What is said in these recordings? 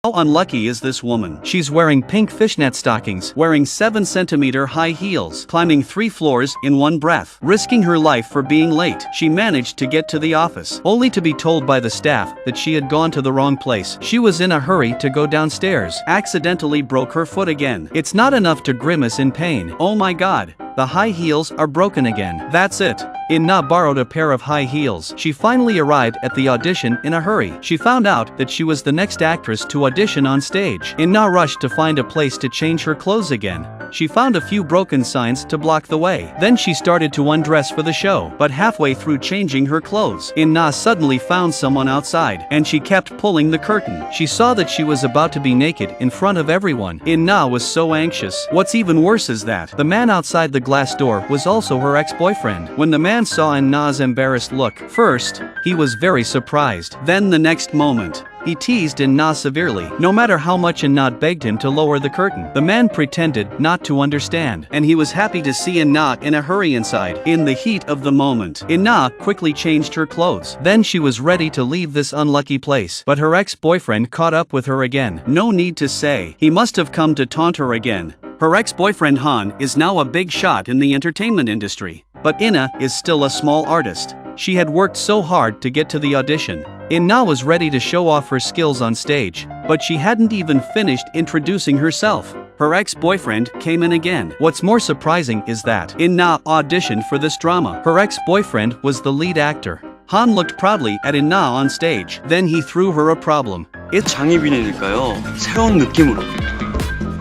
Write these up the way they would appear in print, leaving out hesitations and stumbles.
How unlucky is this woman? She's wearing pink fishnet stockings, wearing 7-centimeter high heels, climbing 3 floors in one breath, risking her life for being late. She managed to get to the office, only to be told by the staff that she had gone to the wrong place. She was in a hurry to go downstairs, accidentally broke her foot again. It's not enough to grimace in pain. Oh my god. The high heels are broken again. That's it. In-na borrowed a pair of high heels. She finally arrived at the audition in a hurry. She found out that she was the next actress to audition on stage. In-na rushed to find a place to change her clothes again. She found a few broken signs to block the way. Then she started to undress for the show, but halfway through changing her clothes, In-na suddenly found someone outside, and she kept pulling the curtain. She saw that she was about to be naked in front of everyone. In-na was so anxious. What's even worse is that the man outside the glass door was also her ex-boyfriend. When the man saw In-na's embarrassed look, first, he was very surprised. Then the next moment, he teased In-na severely. No matter how much In-na begged him to lower the curtain, the man pretended not to understand, and he was happy to see In-na in a hurry inside. In the heat of the moment, In-na quickly changed her clothes. Then she was ready to leave this unlucky place, but her ex-boyfriend caught up with her again. No need to say, he must have come to taunt her again. Her ex-boyfriend Han is now a big shot in the entertainment industry, but In-na is still a small artist. She had worked so hard to get to the audition. In-na was ready to show off her skills on stage, but she hadn't even finished introducing herself. Her ex-boyfriend came in again. What's more surprising is that In-na auditioned for this drama. Her ex-boyfriend was the lead actor. Han looked proudly at In-na on stage. Then he threw her a problem. It's 장희빈이니까요. 새로운 느낌으로.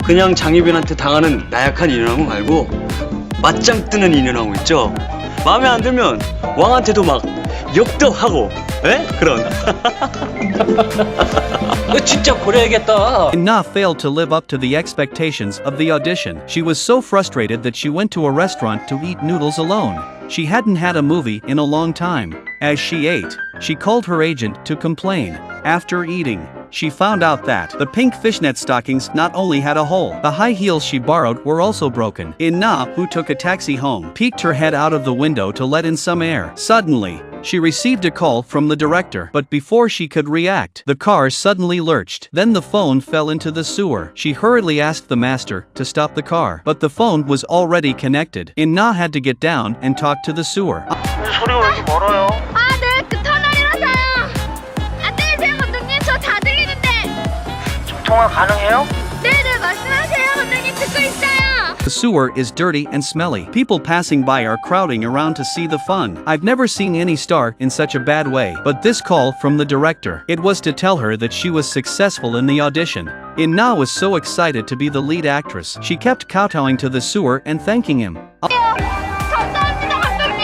그냥 장희빈한테 당하는 나약한 인연왕후 말고 맞짱 뜨는 인연왕후 있죠? 마음에 안 들면 왕한테도 막 욕도 하고, 에? 그런. 진짜 고려해야겠다. In-na failed to live up to the expectations of the audition. She was so frustrated that she went to a restaurant to eat noodles alone. She hadn't had a movie in a long time. As she ate, she called her agent to complain. After eating, she found out that the pink fishnet stockings not only had a hole, the high heels she borrowed were also broken. In-na, who took a taxi home, peeked her head out of the window to let in some air. Suddenly, she received a call from the director, but before she could react, the car suddenly lurched. Then the phone fell into the sewer. She hurriedly asked the master to stop the car, but the phone was already connected. In-na had to get down and talk to the sewer. 소리가 왜 이렇게 멀어요? 네, 그 터널이라서요. 안 들리세요, 감독님? 저 다 들리는데. 통화 가능해요? 네네, 말씀하세요, 감독님. 듣고 있어요. The sewer is dirty and smelly. People passing by are crowding around to see the fun. I've never seen any star in such a bad way. But this call from the director, it was to tell her that she was successful in the audition. In-na was so excited to be the lead actress. She kept kowtowing to the sewer and thanking him. 감사합니다, 감독님.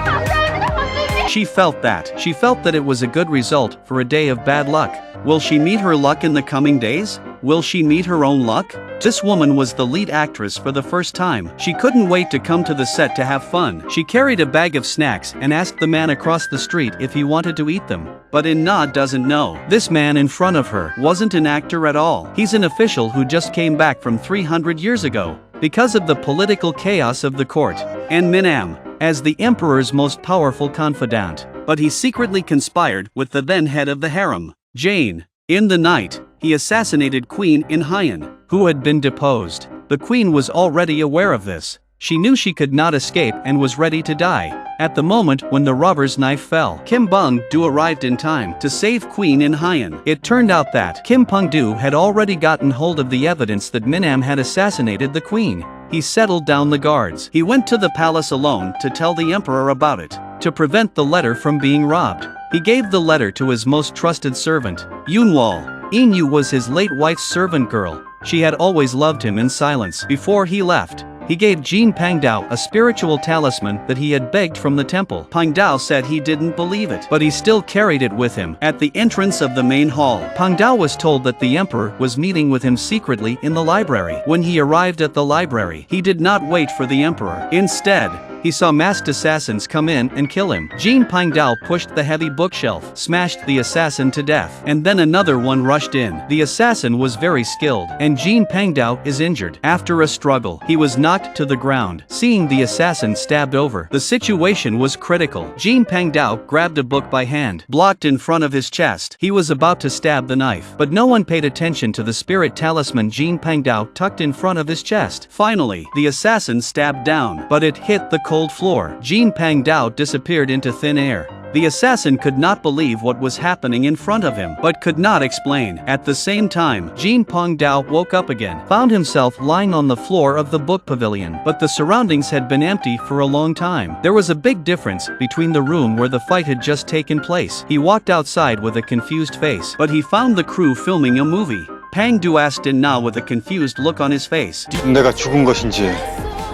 감사합니다, 감독님. She felt that it was a good result for a day of bad luck. Will she meet her luck in the coming days? Will she meet her own luck? This woman was the lead actress for the first time. She couldn't wait to come to the set to have fun. She carried a bag of snacks and asked the man across the street if he wanted to eat them. But In-na doesn't know. This man in front of her wasn't an actor at all. He's an official who just came back from 300 years ago because of the political chaos of the court. And Min-am, as the emperor's most powerful confidant. But he secretly conspired with the then head of the harem, Jane. In the night, he assassinated Queen In-hyun, who had been deposed. The queen was already aware of this. She knew she could not escape and was ready to die. At the moment when the robber's knife fell, Kim Bung-do arrived in time to save Queen In-hyun. It turned out that Kim Bung-do had already gotten hold of the evidence that Min-am had assassinated the queen. He settled down the guards. He went to the palace alone to tell the emperor about it, to prevent the letter from being robbed. He gave the letter to his most trusted servant, Hyun-woo. In-yu was his late wife's servant girl. She had always loved him in silence. Before he left, he gave Jin Pangdao a spiritual talisman that he had begged from the temple. Pangdao said he didn't believe it, but he still carried it with him. At the entrance of the main hall, Pangdao was told that the emperor was meeting with him secretly in the library. When he arrived at the library, he did not wait for the emperor. Instead, He saw masked assassins come in and kill him. Jin Pang-dao pushed the heavy bookshelf, smashed the assassin to death, and then another one rushed in. The assassin was very skilled, and Jin Pang-dao is injured. After a struggle, he was knocked to the ground. Seeing the assassin stabbed over, the situation was critical. Jin Pang-dao grabbed a book by hand, blocked in front of his chest. He was about to stab the knife, but no one paid attention to the spirit talisman Jin Pang-dao tucked in front of his chest. Finally, the assassin stabbed down, but it hit the cold floor. Jin Pang-dao disappeared into thin air. The assassin could not believe what was happening in front of him, but could not explain. At the same time, Jin Pang-dao woke up again, found himself lying on the floor of the book pavilion, but the surroundings had been empty for a long time. There was a big difference between the room where the fight had just taken place. He walked outside with a confused face, but he found the crew filming a movie. Pang-do asked In-na with a confused look on his face. 내가 죽은 것인지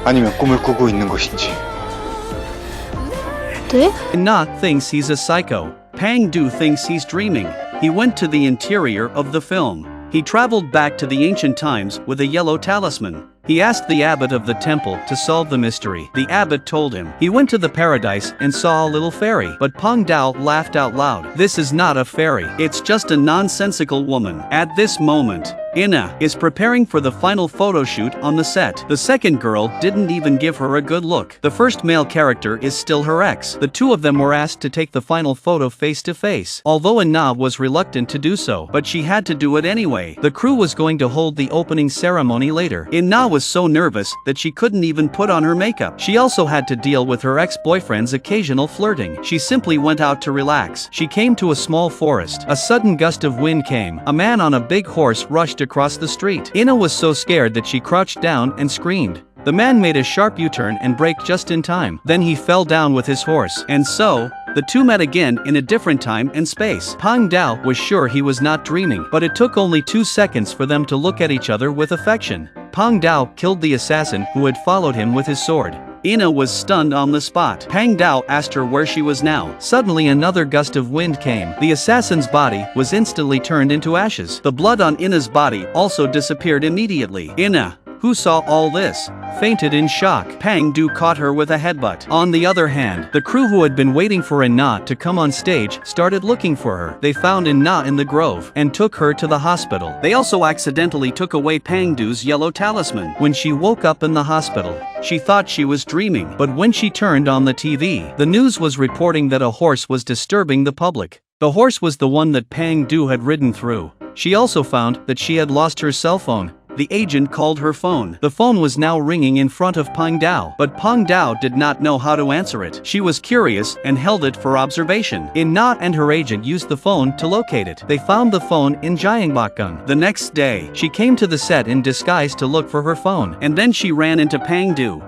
아니면 꿈을 꾸고 있는 것인지. In-na thinks he's a psycho. Pang-do thinks he's dreaming. He went to the interior of the film. He traveled back to the ancient times with a yellow talisman. He asked the abbot of the temple to solve the mystery. The abbot told him. He went to the paradise and saw a little fairy, but Pang-dao laughed out loud. This is not a fairy, it's just a nonsensical woman. At this moment, In-na is preparing for the final photo shoot on the set. The second girl didn't even give her a good look. The first male character is still her ex. The two of them were asked to take the final photo face to face. Although In-na was reluctant to do so, but she had to do it anyway. The crew was going to hold the opening ceremony later. In-na was so nervous that she couldn't even put on her makeup. She also had to deal with her ex-boyfriend's occasional flirting. She simply went out to relax. She came to a small forest. A sudden gust of wind came. A man on a big horse rushed across the street. In-na was so scared that she crouched down and screamed. The man made a sharp U-turn and braked just in time. Then he fell down with his horse. And so, the two met again in a different time and space. Pang-dao was sure he was not dreaming, but it took only 2 seconds for them to look at each other with affection. Pang-dao killed the assassin who had followed him with his sword. In-na was stunned on the spot. Pang-dao asked her where she was now. Suddenly another gust of wind came. The assassin's body was instantly turned into ashes. The blood on In-na's body also disappeared immediately. In-na, who saw all this, fainted in shock. Pang-do caught her with a headbutt. On the other hand, the crew who had been waiting for In-na to come on stage started looking for her. They found In-na in the grove and took her to the hospital. They also accidentally took away Pang-do's yellow talisman. When she woke up in the hospital, she thought she was dreaming, but when she turned on the TV, the news was reporting that a horse was disturbing the public. The horse was the one that Pang-do had ridden through. She also found that she had lost her cell phone. The agent called her phone. The phone was now ringing in front of Pang-dao, but Pang-dao did not know how to answer it. She was curious and held it for observation. In-na and her agent used the phone to locate it. They found the phone in Gyeongbokgung. The next day, she came to the set in disguise to look for her phone, and then she ran into Pang-do.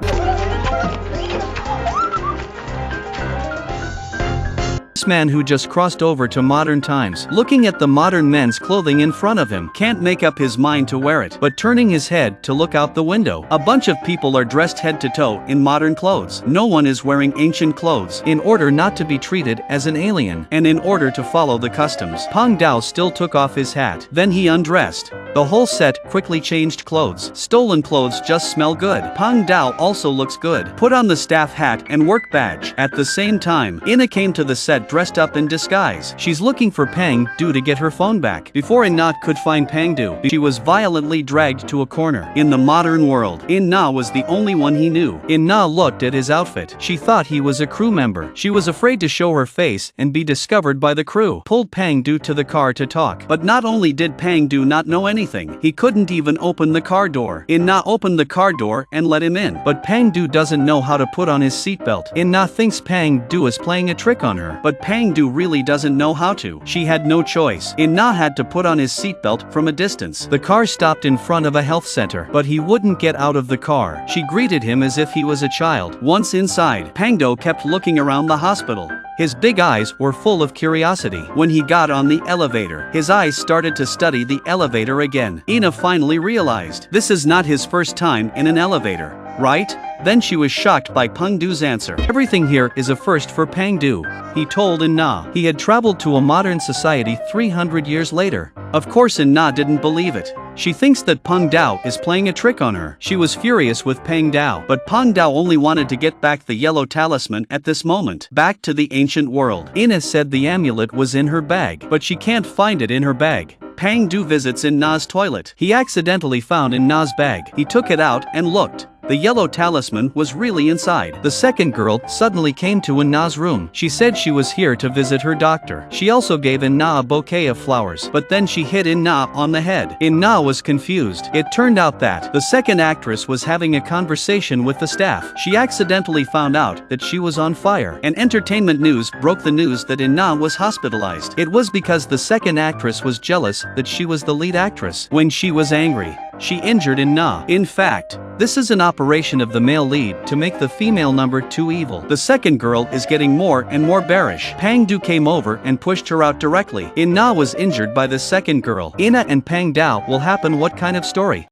This man who just crossed over to modern times, looking at the modern men's clothing in front of him, can't make up his mind to wear it, but turning his head to look out the window. A bunch of people are dressed head to toe in modern clothes. No one is wearing ancient clothes, in order not to be treated as an alien, and in order to follow the customs. Pang-dao still took off his hat. Then he undressed. The whole set quickly changed clothes. Stolen clothes just smell good. Pang-dao also looks good. Put on the staff hat and work badge. At the same time, In-na came to the set dressed up in disguise. She's looking for Pang-do to get her phone back. Before In-na could find Pang-do, she was violently dragged to a corner. In the modern world, In-na was the only one he knew. In-na looked at his outfit. She thought he was a crew member. She was afraid to show her face and be discovered by the crew. Pulled Pang-do to the car to talk. But not only did Pang-do not know anything, he couldn't even open the car door. In-na opened the car door and let him in. But Pang-do doesn't know how to put on his seatbelt. In-na thinks Pang-do is playing a trick on her, but Pang-do really doesn't know how to. She had no choice. In-na had to put on his seatbelt from a distance. The car stopped in front of a health center, but he wouldn't get out of the car. She greeted him as if he was a child. Once inside, Pang-do kept looking around the hospital. His big eyes were full of curiosity. When he got on the elevator, his eyes started to study the elevator again. In-na finally realized this is not his first time in an elevator. right? Then she was shocked by Bung-do's answer. Everything here is a first for Bung-do, he told In-na. He had traveled to a modern society 300 years later. Of course In-na didn't believe it. She thinks that Bung-do is playing a trick on her. She was furious with Bung-do, but Bung-do only wanted to get back the yellow talisman at this moment. Back to the ancient world. In-na said the amulet was in her bag, but she can't find it in her bag. Bung-do visits In-na's toilet. He accidentally found In-na's bag. He took it out and looked. The yellow talisman was really inside. The second girl suddenly came to In-na's room. She said she was here to visit her doctor. She also gave In-na a bouquet of flowers, but then she hit In-na on the head. In-na was confused. It turned out that the second actress was having a conversation with the staff. She accidentally found out that she was on fire. And entertainment news broke the news that In-na was hospitalized. It was because the second actress was jealous that she was the lead actress. When she was angry, she injured In-na. In fact, this is an operation of the male lead to make the female number 2 evil. The second girl is getting more and more bearish. Bung-do came over and pushed her out directly. In-na was injured by the second girl. In-na and Bung-do will happen. What kind of story?